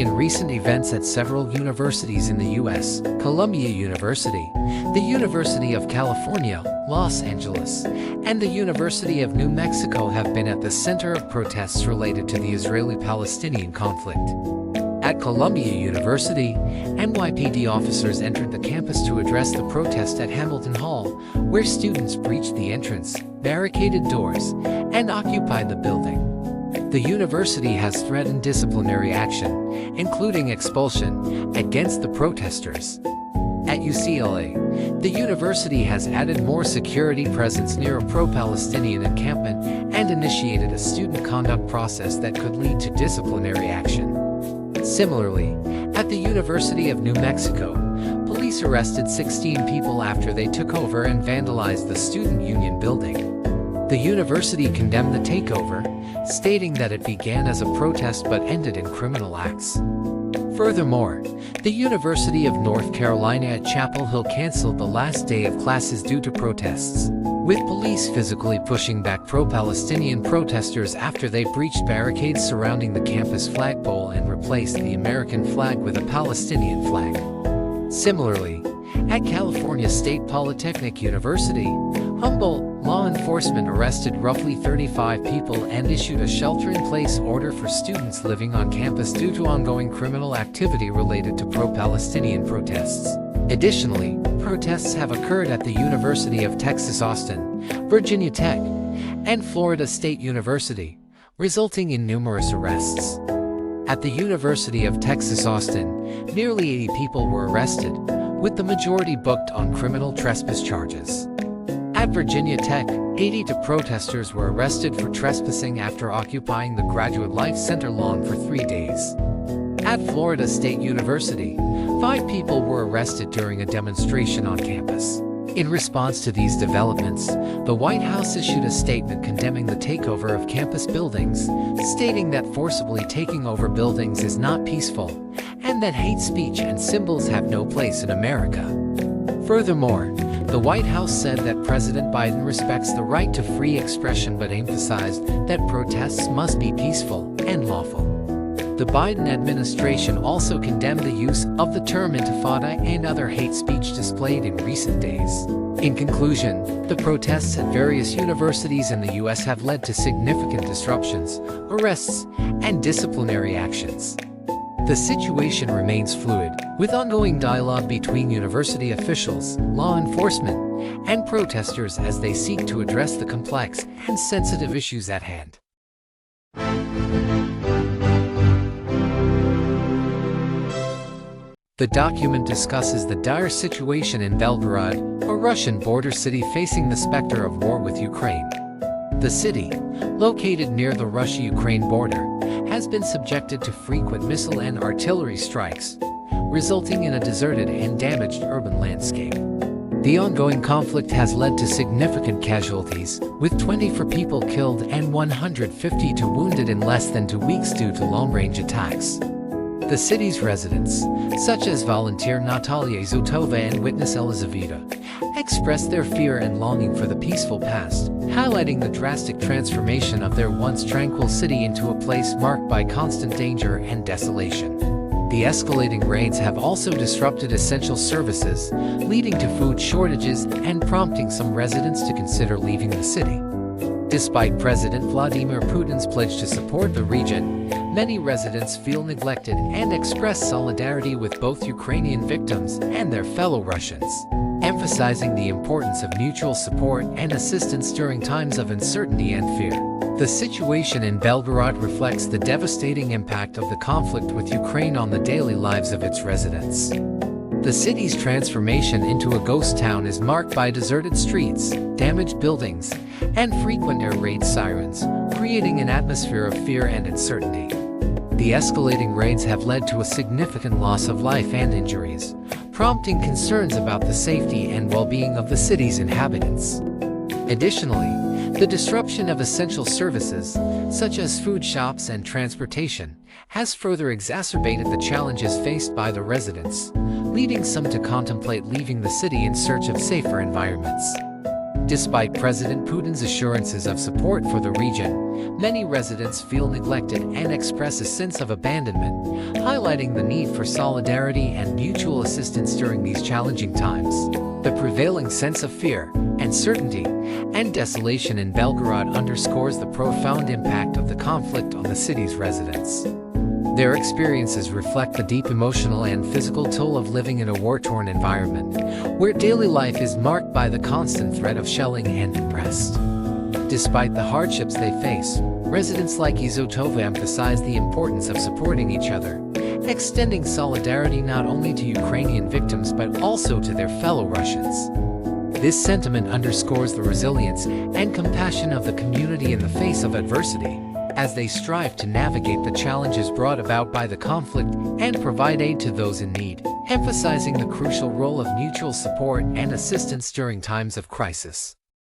In recent events at several universities in the U.S., Columbia University, the University of California, Los Angeles, and the University of New Mexico have been at the center of protests related to the Israeli-Palestinian conflict. At Columbia University, NYPD officers entered the campus to address the protest at Hamilton Hall, where students breached the entrance, barricaded doors, and occupied the building. The university has threatened disciplinary action, including expulsion, against the protesters. At UCLA, the university has added more security presence near a pro-Palestinian encampment and initiated a student conduct process that could lead to disciplinary action. Similarly, at the University of New Mexico, police arrested 16 people after they took over and vandalized the student union building. The university condemned the takeover, stating that it began as a protest but ended in criminal acts. Furthermore, the University of North Carolina at Chapel Hill canceled the last day of classes due to protests, with police physically pushing back pro-Palestinian protesters after they breached barricades surrounding the campus flagpole and replaced the American flag with a Palestinian flag. Similarly, at California State Polytechnic University, Humboldt, law enforcement arrested roughly 35 people and issued a shelter-in-place order for students living on campus due to ongoing criminal activity related to pro-Palestinian protests. Additionally, protests have occurred at the University of Texas Austin, Virginia Tech, and Florida State University, resulting in numerous arrests. At the University of Texas Austin, nearly 80 people were arrested, with the majority booked on criminal trespass charges. At Virginia Tech, 82 protesters were arrested for trespassing after occupying the Graduate Life Center lawn for 3 days. At Florida State University, 5 people were arrested during a demonstration on campus. In response to these developments, the White House issued a statement condemning the takeover of campus buildings, stating that forcibly taking over buildings is not peaceful, and that hate speech and symbols have no place in America. Furthermore, the White House said that President Biden respects the right to free expression but emphasized that protests must be peaceful and lawful. The Biden administration also condemned the use of the term intifada and other hate speech displayed in recent days. In conclusion, the protests at various universities in the U.S. have led to significant disruptions, arrests, and disciplinary actions. The situation remains fluid, with ongoing dialogue between university officials, law enforcement, and protesters as they seek to address the complex and sensitive issues at hand. The document discusses the dire situation in Belgorod, a Russian border city facing the specter of war with Ukraine. The city, located near the Russia-Ukraine border, has been subjected to frequent missile and artillery strikes, resulting in a deserted and damaged urban landscape. The ongoing conflict has led to significant casualties, with 24 people killed and 152 wounded in less than 2 weeks due to long-range attacks. The city's residents, such as volunteer Natalia Zotova and witness Elizaveta, expressed their fear and longing for the peaceful past, highlighting the drastic transformation of their once tranquil city into a place marked by constant danger and desolation. The escalating rains have also disrupted essential services, leading to food shortages and prompting some residents to consider leaving the city. Despite President Vladimir Putin's pledge to support the region, many residents feel neglected and express solidarity with both Ukrainian victims and their fellow Russians, emphasizing the importance of mutual support and assistance during times of uncertainty and fear. The situation in Belgorod reflects the devastating impact of the conflict with Ukraine on the daily lives of its residents. The city's transformation into a ghost town is marked by deserted streets, damaged buildings, and frequent air raid sirens, creating an atmosphere of fear and uncertainty. The escalating raids have led to a significant loss of life and injuries, prompting concerns about the safety and well-being of the city's inhabitants. Additionally, the disruption of essential services, such as food shops and transportation, has further exacerbated the challenges faced by the residents, leading some to contemplate leaving the city in search of safer environments. Despite President Putin's assurances of support for the region, many residents feel neglected and express a sense of abandonment, highlighting the need for solidarity and mutual assistance during these challenging times. The prevailing sense of fear, uncertainty, and desolation in Belgorod underscores the profound impact of the conflict on the city's residents. Their experiences reflect the deep emotional and physical toll of living in a war-torn environment, where daily life is marked by the constant threat of shelling and unrest. Despite the hardships they face, residents like Izotova emphasize the importance of supporting each other, extending solidarity not only to Ukrainian victims but also to their fellow Russians. This sentiment underscores the resilience and compassion of the community in the face of adversity, as they strive to navigate the challenges brought about by the conflict and provide aid to those in need, emphasizing the crucial role of mutual support and assistance during times of crisis.